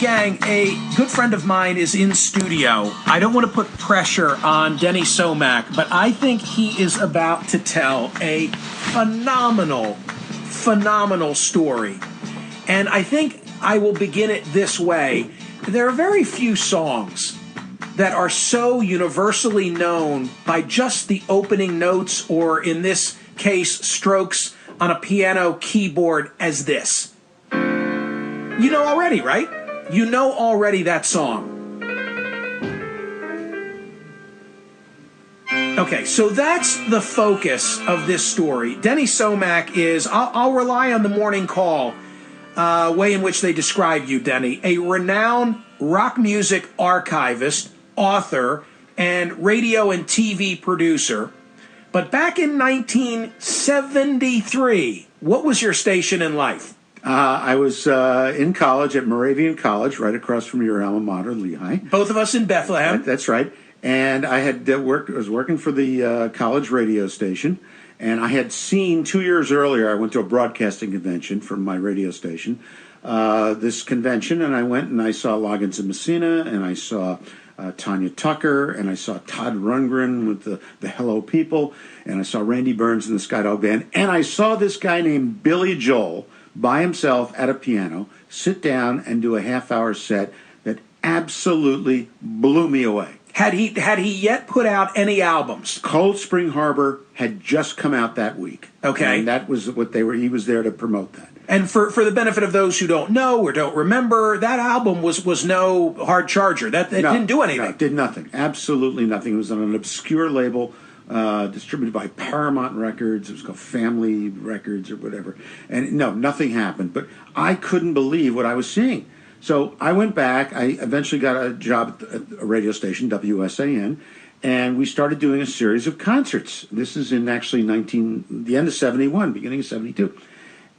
gang, a good friend of mine is in studio. I don't want to put pressure on Denny Somach, but I think he is about to tell a phenomenal story. And I think I will begin it this way. There are very few songs that are so universally known by just the opening notes, or in this case, strokes on a piano keyboard as this. You know already, right? You know already that song. Okay, so that's the focus of this story. Denny Somach is, I'll rely on the morning call way in which they describe you, Denny, a renowned rock music archivist, author, and radio and TV producer. But back in 1973, what was your station in life? I was in college at Moravian College, right across from your alma mater, Lehigh. Both of us in Bethlehem. That's right. And I had was working for the college radio station, and I had seen 2 years earlier, I went to a broadcasting convention from my radio station, this convention, and I went and I saw Loggins and Messina, and I saw Tanya Tucker, and I saw Todd Rundgren with the Hello People, and I saw Randy Burns and the Skydog Band, and I saw this guy named Billy Joel by himself at a piano sit down and do a half-hour set that absolutely blew me away. Had he yet put out any albums? Cold Spring Harbor had just come out that week. Okay. And that was what he was there to promote that. And for the benefit of those who don't know or don't remember, that album was no hard charger. It didn't do anything. No, it did nothing. Absolutely nothing. It was on an obscure label distributed by Paramount Records. It was called Family Records or whatever. And no, nothing happened. But I couldn't believe what I was seeing. So I went back. I eventually got a job at a radio station, WSAN, and we started doing a series of concerts. This is in actually the end of 71, beginning of 72.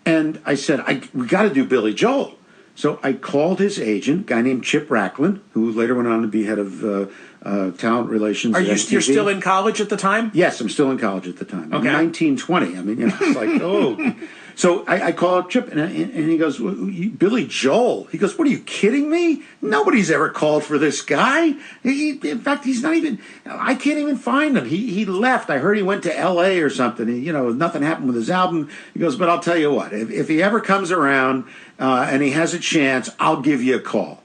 And I said, we got to do Billy Joel. So I called his agent, a guy named Chip Racklin, who later went on to be head of talent relations. You're still in college at the time? Yes, I'm still in college at the time. Okay. I'm 1920. I mean, it's like, oh. So I call up Chip, and he goes, Billy Joel. He goes, what, are you kidding me? Nobody's ever called for this guy. In fact, he's not even, I can't even find him. He left. I heard he went to L.A. or something. Nothing happened with his album. He goes, but I'll tell you what, if he ever comes around and he has a chance, I'll give you a call.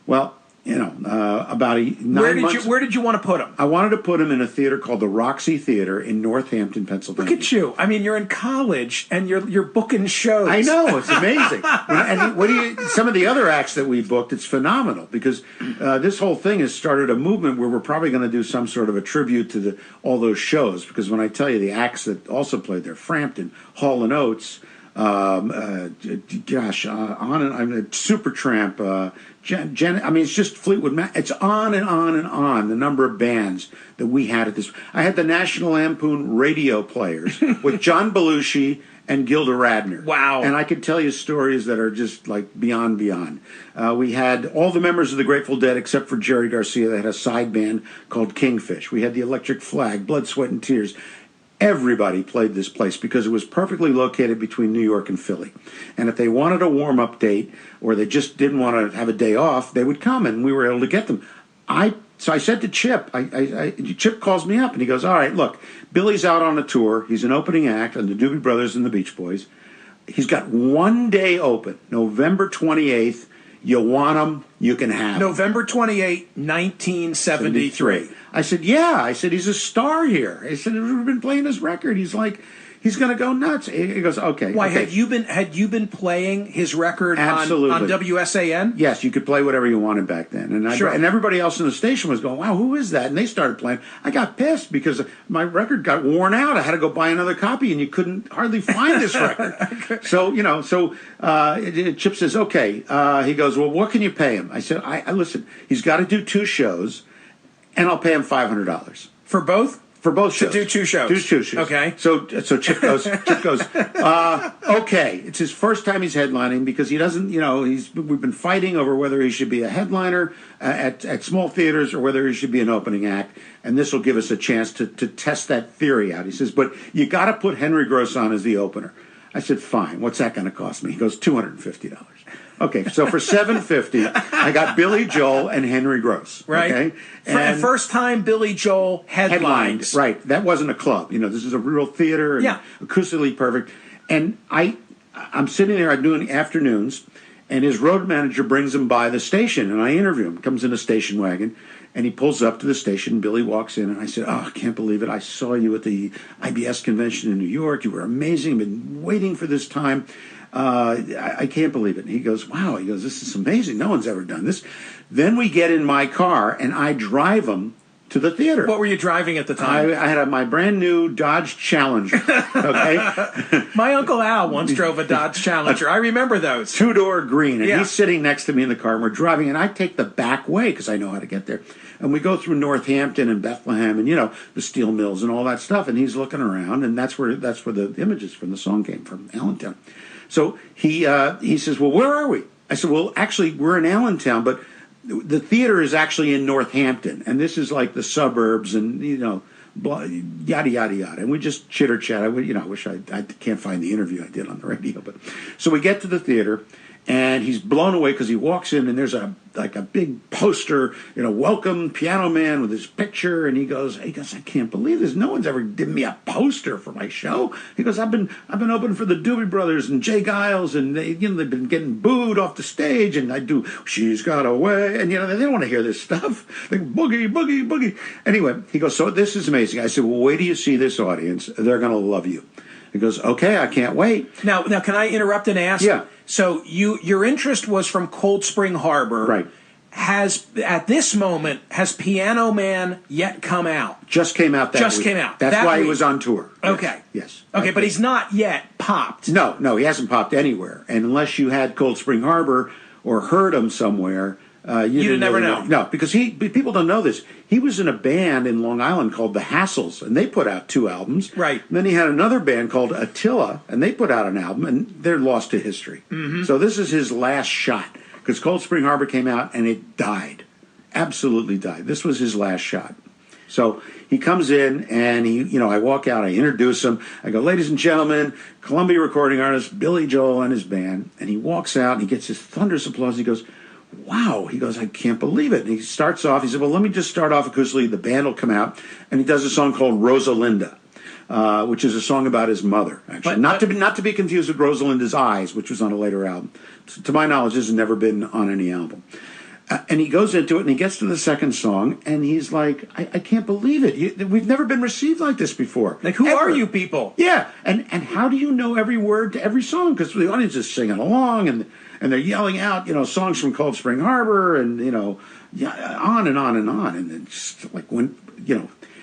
Well, about 9 months. Where did you want to put him? I wanted to put him in a theater called the Roxy Theater in Northampton, Pennsylvania. Look at you! I mean, you're in college and you're booking shows. I know, it's amazing. And some of the other acts that we booked, it's phenomenal because this whole thing has started a movement where we're probably going to do some sort of a tribute to all those shows. Because when I tell you the acts that also played there, Frampton, Hall and Oates. Supertramp, it's just Fleetwood Mac. It's on and on and on, the number of bands that we had at this. I had the National Lampoon radio players with John Belushi and Gilda Radner. Wow. And I could tell you stories that are just like beyond. We had all the members of the Grateful Dead except for Jerry Garcia. They had a side band called Kingfish. We had the Electric Flag, Blood, Sweat, and Tears. Everybody played this place because it was perfectly located between New York and Philly. And if they wanted a warm-up date or they just didn't want to have a day off, they would come, and we were able to get them. So I said to Chip, Chip calls me up, and he goes, all right, look, Billy's out on a tour. He's an opening act on the Doobie Brothers and the Beach Boys. He's got one day open, November 28th. You want him, you can have him. November 28, 1973. I said, yeah. I said, he's a star here. I said, we've been playing his record. He's going to go nuts. He goes, okay. Why, okay. had you been playing his record on WSAN? Yes, you could play whatever you wanted back then. And and everybody else in the station was going, wow, who is that? And they started playing. I got pissed because my record got worn out. I had to go buy another copy, and you couldn't hardly find this record. So Chip says, okay. He goes, well, what can you pay him? I said, I listen, he's got to do 2 shows, and I'll pay him $500. For both? For both shows. To do 2 shows. Do 2 shows. Okay. So Chip goes, okay. It's his first time he's headlining because he doesn't, we've been fighting over whether he should be a headliner at small theaters or whether he should be an opening act. And this will give us a chance to test that theory out. He says, but you got to put Henry Gross on as the opener. I said, fine. What's that going to cost me? He goes, $250. Okay, so for $7.50, I got Billy Joel and Henry Gross. Right. Okay, And first time Billy Joel headlines. Right. That wasn't a club. This is a real theater. And acoustically perfect. And I'm sitting there. I'm doing afternoons, and his road manager brings him by the station, and I interview him. Comes in a station wagon, and he pulls up to the station. Billy walks in, and I said, "Oh, I can't believe it! I saw you at the IBS convention in New York. You were amazing. I've been waiting for this time. I can't believe it." And he goes, "Wow." He goes, "This is amazing. No one's ever done this." Then we get in my car, and I drive him to the theater. What were you driving at the time? I had my brand new Dodge Challenger. Okay. My Uncle Al once drove a Dodge Challenger. I remember those. Two-door green. And he's sitting next to me in the car, and we're driving, and I take the back way because I know how to get there. And we go through Northampton and Bethlehem and, the steel mills and all that stuff. And he's looking around, and that's where the images from the song came from, Allentown. So he says, "Well, where are we?" I said, "Well, actually, we're in Allentown, but the theater is actually in Northampton, and this is like the suburbs, and yada yada yada." And we just chitter chat. I wish I can't find the interview I did on the radio, but so we get to the theater, and he's blown away because he walks in, and there's a big poster, welcome Piano Man with his picture, and he goes, "I can't believe this. No one's ever given me a poster for my show." He goes, I've been opening for the Doobie Brothers and Jay Giles, and they've been getting booed off the stage, and I do She's Got a Way, and they don't want to hear this stuff. They boogie, boogie, boogie. Anyway, he goes, "So this is amazing." I said, "Well, wait till you see this audience. They're going to love you." He goes, "Okay, I can't wait." Now, can I interrupt and ask? Yeah. So your interest was from Cold Spring Harbor. Right. At this moment, has Piano Man yet come out? Just came out that week. Came out. That's why he was on tour. Okay. Yes. Okay, but he's not yet popped. No, he hasn't popped anywhere. And unless you had Cold Spring Harbor or heard him somewhere, you'd never know. No, because people don't know this. He was in a band in Long Island called the Hassles, and they put out 2 albums. Right. And then he had another band called Attila, and they put out an album, and they're lost to history. Mm-hmm. So this is his last shot, because Cold Spring Harbor came out, and it died. Absolutely died. This was his last shot. So he comes in, and I walk out, I introduce him. I go, "Ladies and gentlemen, Columbia recording artist Billy Joel and his band." And he walks out, and he gets his thunderous applause. He goes, "Wow." He goes, "I can't believe it." And he starts off, he said, "Well, let me just start off acoustically. The band will come out." And he does a song called Rosalinda, which is a song about his mother, actually. Not to be confused with Rosalinda's Eyes, which was on a later album. To my knowledge, this has never been on any album. And he goes into it, and he gets to the second song, and he's like, I can't believe it. We've never been received like this before. Like, who are you people? Yeah, and how do you know every word to every song? Because the audience is singing along, and they're yelling out, songs from Cold Spring Harbor, and, on and on and on. And it's like when,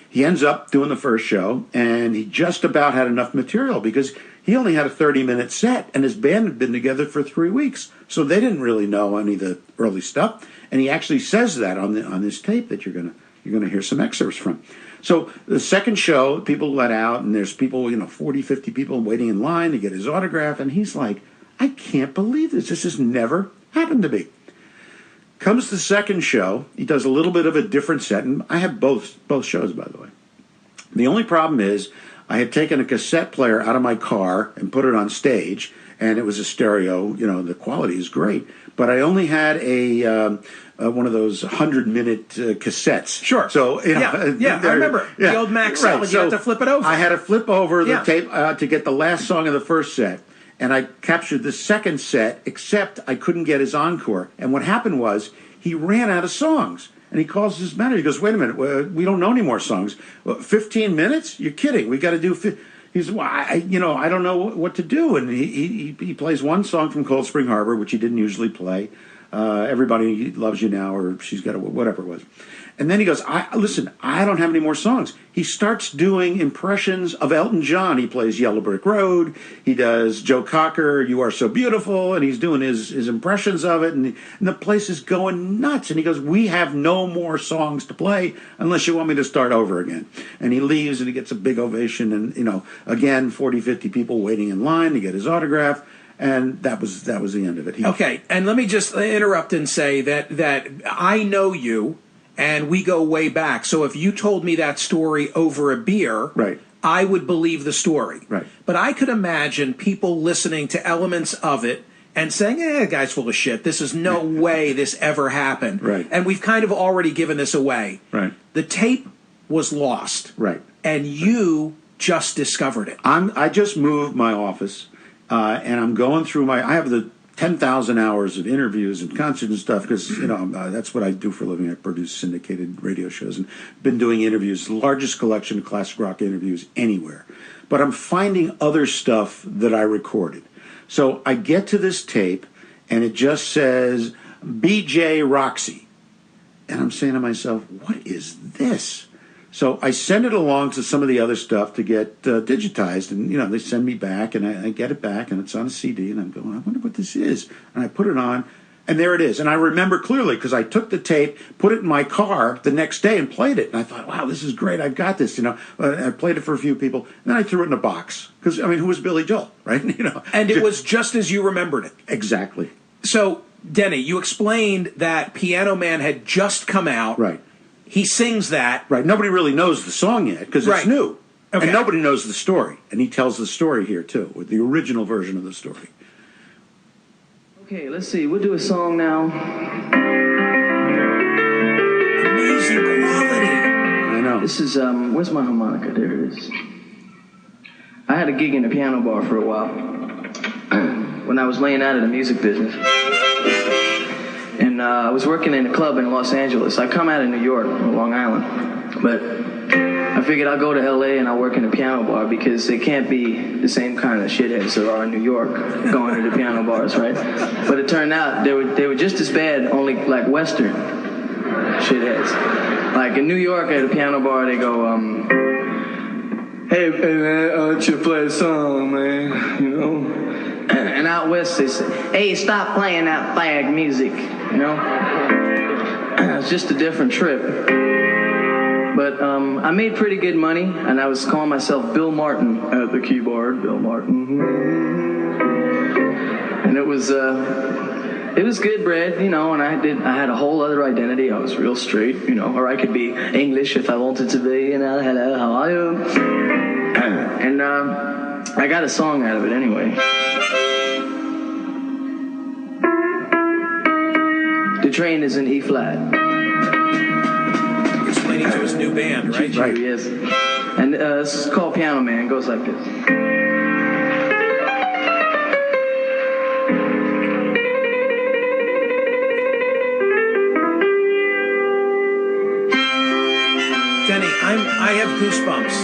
he ends up doing the first show, and he just about had enough material because he only had a 30-minute set, and his band had been together for 3 weeks. So they didn't really know any of the early stuff. And he actually says that on this tape that you're gonna hear some excerpts from. So the second show, people let out, and there's people, 40, 50 people waiting in line to get his autograph, and he's like, "I can't believe this. This has never happened to me." Comes the second show, he does a little bit of a different set, and I have both shows, by the way. The only problem is I had taken a cassette player out of my car and put it on stage, and it was a stereo. The quality is great, but I only had one of those 100-minute cassettes. Sure. So I remember the old Max cell. Right. You had to flip it over. I had to flip over the tape to get the last song of the first set, and I captured the second set. Except I couldn't get his encore. And what happened was he ran out of songs. And he calls his manager. He goes, "Wait a minute, we don't know any more songs. 15 minutes? You're kidding. We got to do." He says, "Well, I don't know what to do." And he plays one song from Cold Spring Harbor, which he didn't usually play. Everybody Loves You Now, or She's Got a, whatever it was. And then he goes, listen, I don't have any more songs. He starts doing impressions of Elton John. He plays Yellow Brick Road. He does Joe Cocker, You Are So Beautiful. And he's doing his impressions of it. And the place is going nuts. And he goes, "We have no more songs to play unless you want me to start over again." And he leaves, and he gets a big ovation. And, again, 40, 50 people waiting in line to get his autograph. And that was the end of it. Okay, and let me just interrupt and say that I know you, and we go way back. So if you told me that story over a beer, right, I would believe the story. Right. But I could imagine people listening to elements of it and saying, the guy's full of shit. This is no way this ever happened. Right. And we've kind of already given this away. Right. The tape was lost. Right. And you just discovered it. I just moved my office, and I'm going through I have the 10,000 hours of interviews and concerts and stuff because, that's what I do for a living. I produce syndicated radio shows and been doing interviews, the largest collection of classic rock interviews anywhere. But I'm finding other stuff that I recorded. So I get to this tape, and it just says, BJ Roxy. And I'm saying to myself, what is this? So I send it along to some of the other stuff to get digitized, and they send me back, and I get it back, and it's on a CD, and I'm going, I wonder what this is, and I put it on, and there it is, and I remember clearly because I took the tape, put it in my car the next day, and played it, and I thought, wow, this is great, I've got this, I played it for a few people, and then I threw it in a box because who was Billy Joel, right? And it was just as you remembered it. Exactly. So, Denny, you explained that Piano Man had just come out. Right. He sings that. Right. Nobody really knows the song yet because it's new. Okay. And nobody knows the story. And he tells the story here, too, with the original version of the story. Okay, let's see. We'll do a song now. Amazing quality. I know. This is, where's my harmonica? There it is. I had a gig in a piano bar for a while when I was laying out of the music business. And I was working in a club in Los Angeles. I come out of New York, Long Island. But I figured I'll go to L.A. and I'll work in a piano bar because they can't be the same kind of shitheads there are in New York going to the piano bars, right? But it turned out they were just as bad, only like Western shitheads. Like in New York at a piano bar, they go, hey man, why don't you play a song, man, And out west they say, hey, stop playing that fag music, It's just a different trip. But I made pretty good money, and I was calling myself Bill Martin at the keyboard, Bill Martin. And it was good bread, and I had a whole other identity. I was real straight, or I could be English if I wanted to be, hello, how are you? And I got a song out of it anyway. The Train is in E flat. Explaining to his new band, right? Right. Yes. And this is called Piano Man. It goes like this. Denny, I have goosebumps.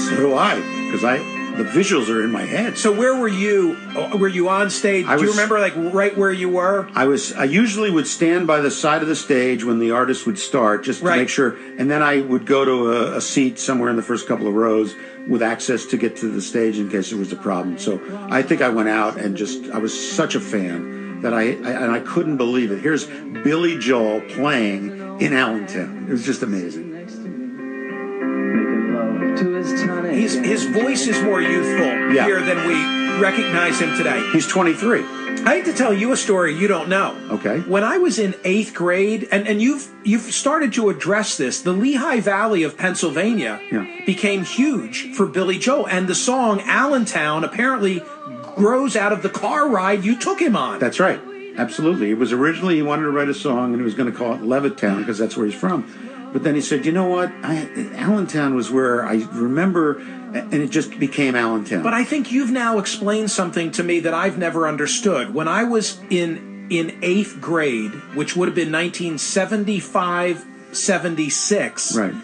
So do I, because the visuals are in my head. So where were you? Were you on stage? Do you remember, right where you were? I usually would stand by the side of the stage when the artist would start, just to make sure, and then I would go to a seat somewhere in the first couple of rows with access to get to the stage in case there was a problem. So I think I went out and I was such a fan that I couldn't believe it. Here's Billy Joel playing in Allentown. It was just amazing. His voice is more youthful here than we recognize him today. He's 23. I hate to tell you a story you don't know. Okay. When I was in 8th grade, and you've started to address this, the Lehigh Valley of Pennsylvania became huge for Billy Joel, and the song Allentown apparently grows out of the car ride you took him on. That's right. Absolutely. It was originally he wanted to write a song, and he was going to call it Levittown because that's where he's from. But then he said, you know what? Allentown was where I remember, and it just became Allentown. But I think you've now explained something to me that I've never understood. When I was in 8th grade, which would have been 1975-76, right.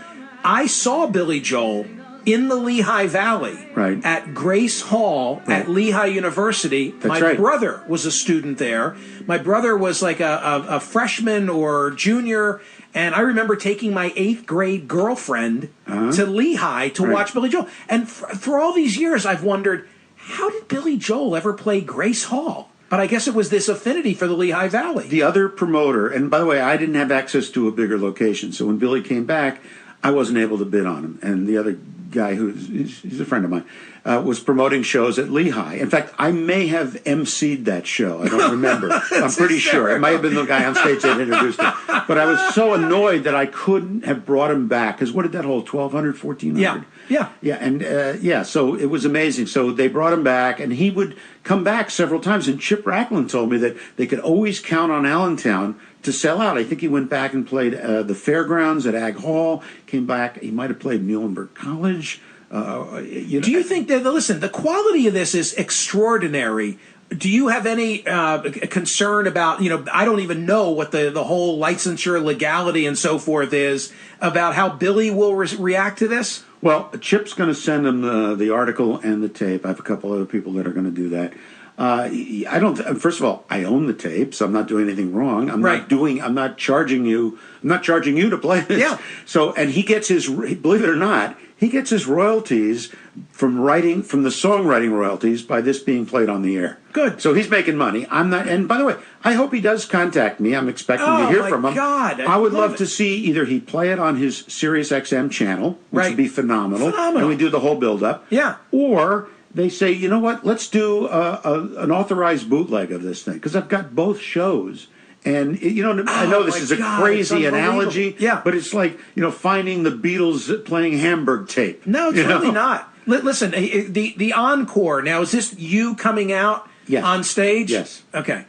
I saw Billy Joel in the Lehigh Valley at Grace Hall at Lehigh University. My brother was a student there. My brother was like a freshman or junior. And I remember taking my 8th grade girlfriend to Lehigh to watch Billy Joel. And for all these years, I've wondered, how did Billy Joel ever play Grace Hall? But I guess it was this affinity for the Lehigh Valley. The other promoter, and by the way, I didn't have access to a bigger location. So when Billy came back, I wasn't able to bid on him. And the other guy, he's a friend of mine, was promoting shows at Lehigh. In fact, I may have emceed that show. I don't remember. I'm pretty sure. It might have been the guy on stage that introduced him. But I was so annoyed that I couldn't have brought him back. Because what did that hold, 1,200, 1,400? Yeah. And so it was amazing. So they brought him back, and he would come back several times. And Chip Racklin told me that they could always count on Allentown to sell out. I think he went back and played the Fairgrounds at Ag Hall, came back. He might have played Muhlenberg College. Do you think that, listen, the quality of this is extraordinary. Do you have any concern about, I don't even know what the whole licensure legality and so forth is about how Billy will react to this? Well, Chip's going to send him the article and the tape. I have a couple other people that are going to do that. I don't. First of all, I own the tapes. I'm not doing anything wrong. I'm not charging you. I'm not charging you to play this. Yeah. So, and he gets his. Believe it or not, he gets his royalties from the songwriting royalties by this being played on the air. Good. So he's making money. I'm not. And by the way, I hope he does contact me. I'm expecting to hear from him. God, I would love to see either he play it on his SiriusXM channel, which would be phenomenal, and we do the whole build-up. Yeah. Or they say, you know what? Let's do an authorized bootleg of this thing because I've got both shows. And, I know this is a crazy analogy, but it's like, finding the Beatles playing Hamburg tape. No, it's really not. Listen, the encore, now, is this you coming out on stage? Yes. Okay.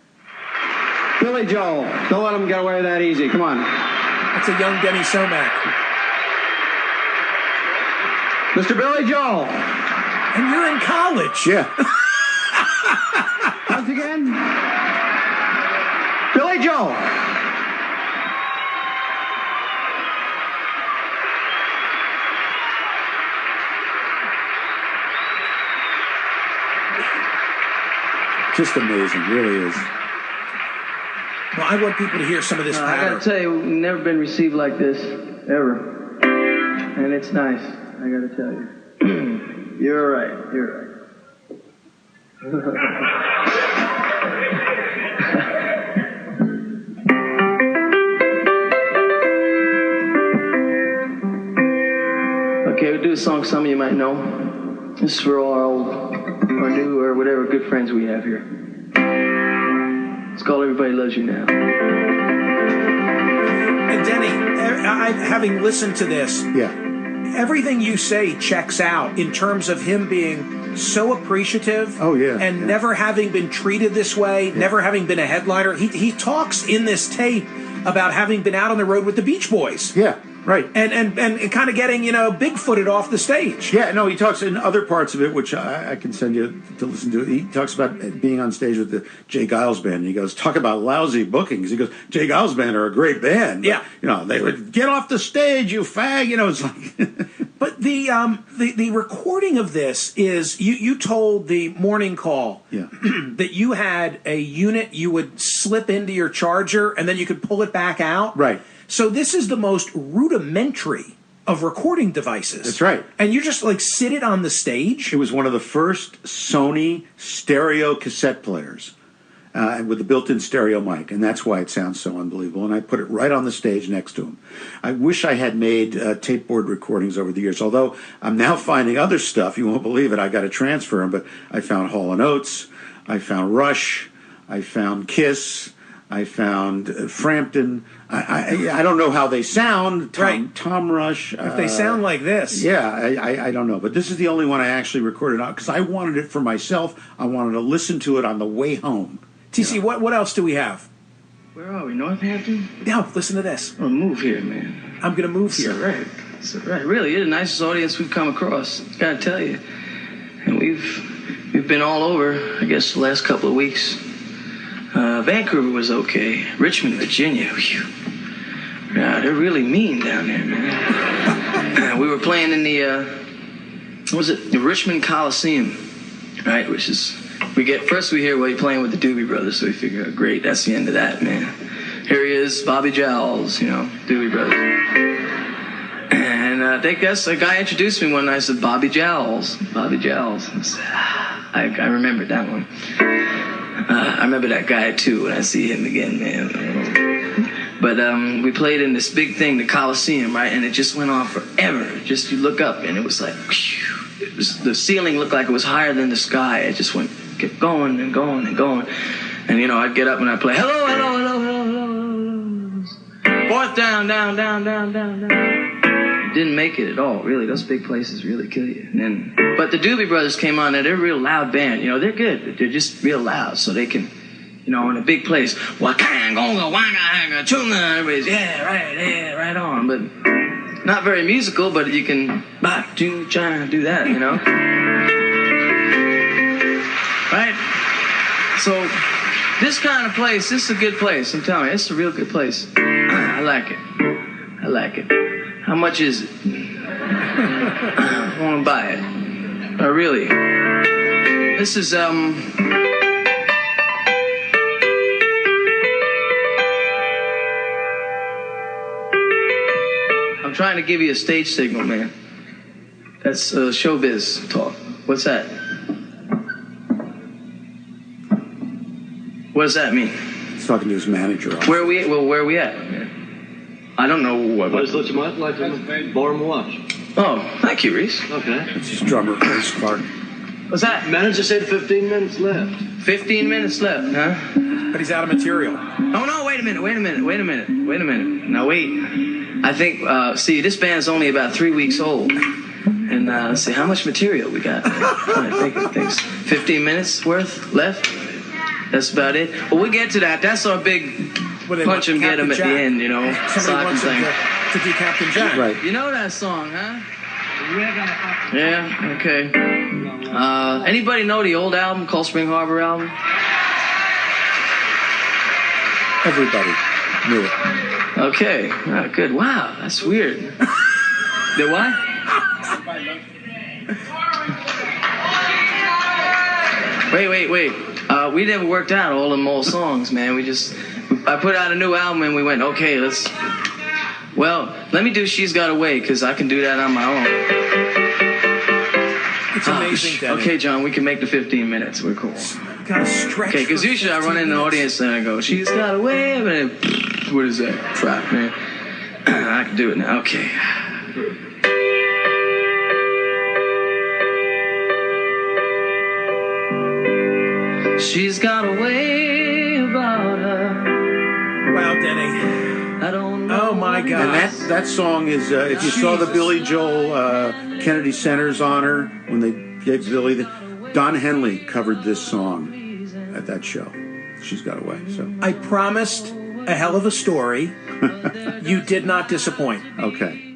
Billy Joel, don't let him get away that easy. Come on. That's a young Denny Somach. Mr. Billy Joel. And you're in college. Yeah. Once again, Billy Joel. Just amazing, really is. Well, I want people to hear some of this I patter. gotta tell you, we've never been received like this, ever. And it's nice, I gotta tell you. You're right, you're right. Okay, we'll do a song some of you might know. This is for all our old, or new, or whatever good friends we have here. It's called Everybody Loves You Now. And Denny, having listened to this, everything you say checks out in terms of him being so appreciative. And never having been treated this way, never having been a headliner. He talks in this tape about having been out on the road with the Beach Boys. Yeah. Right. And kind of getting, big-footed off the stage. Yeah, no, he talks in other parts of it, which I can send you to listen to. He talks about being on stage with the Jay Giles Band. And he goes, talk about lousy bookings. He goes, Jay Giles Band are a great band. But, they would get off the stage, you fag. It's like... But the recording of this is, you told the Morning Call that you had a unit you would slip into your charger and then you could pull it back out. Right. So this is the most rudimentary of recording devices. That's right. And you just sit it on the stage? It was one of the first Sony stereo cassette players with a built-in stereo mic, and that's why it sounds so unbelievable. And I put it right on the stage next to him. I wish I had made tape board recordings over the years, although I'm now finding other stuff. You won't believe it. I got to transfer them, but I found Hall & Oates. I found Rush. I found Kiss. I found Frampton. I don't know how they sound. Tom Rush. If they sound like this. Yeah, I don't know. But this is the only one I actually recorded out because I wanted it for myself. I wanted to listen to it on the way home. TC, what else do we have? Where are we? Northampton? Yeah, listen to this. I'm gonna move here, man. I'm going to move here. It's all right. Really, you're the nicest audience we've come across. Gotta tell you. And we've been all over, I guess, the last couple of weeks. Vancouver was okay. Richmond, Virginia. Whew. God, they're really mean down there, man. We were playing in the Richmond Coliseum, right? Which is, we hear, well, you're playing with the Doobie Brothers, so we figure, oh, great, that's the end of that, man. Here he is, Bobby Jowls, Doobie Brothers. And I guess a guy introduced me one night, I said, Bobby Jowls. Bobby Jowls. I remembered that one. I remember that guy, too, when I see him again, man. But we played in this big thing, the Coliseum, right? And it just went on forever. Just you look up, and it was like, whew, the ceiling looked like it was higher than the sky. It just kept going and going and going. And, you know, I'd get up and I'd play, hello, hello, hello, hello, hello, hello. Fourth down, down, down, down, down, down. Didn't make it at all, really. Those big places really kill you. But the Doobie Brothers came on, and they're a real loud band. You know, they're good, but they're just real loud, so they can, you know, in a big place, everybody's, yeah, right on. But not very musical, but you can do that, you know? Right? So, this kind of place, this is a good place, I'm telling you, it's a real good place. I like it. I like it. How much is it? I want to buy it. Really. This is, I'm trying to give you a stage signal, man. That's showbiz talk. What's that? What does that mean? He's talking to his manager. Where are we at? I don't know what. Just let you like to borrow and watch. Oh, thank you, Reese. Okay. It's his drummer, Chris Clark. What's that? Manager said 15 minutes left. 15 minutes left, huh? But he's out of material. Oh, no, wait a minute. Now, wait. I think, see, this band's only about 3 weeks old. And let's see, how much material we got? I think 15 minutes worth left? That's about it. Well, we'll get to that. That's our big punch 'em, get 'em at the end, you know. Somebody wants him to do Captain Jack. Right. You know that song, huh? Yeah, okay. Anybody know the old album, Cold Spring Harbor album? Everybody knew it. Okay, good. Wow, that's weird. The what? Wait. We never worked out all them old songs, man. I put out a new album and we went, okay, let me do She's Got Away, because I can do that on my own. It's amazing, Denny. Okay, John, we can make the 15 minutes. We're cool. Gotta stretch. Okay, because usually I run in the audience and I go, She's Got Away. And then, what is that crap, man? I can do it now. Okay. She's got a way about her. Wow, Denny. I don't know. Oh my God. And that song is, if you saw the Billy Joel Kennedy Center's honor, when they gave Billy Don Henley covered this song at that show. She's Got Away. So I promised a hell of a story. You did not disappoint. okay.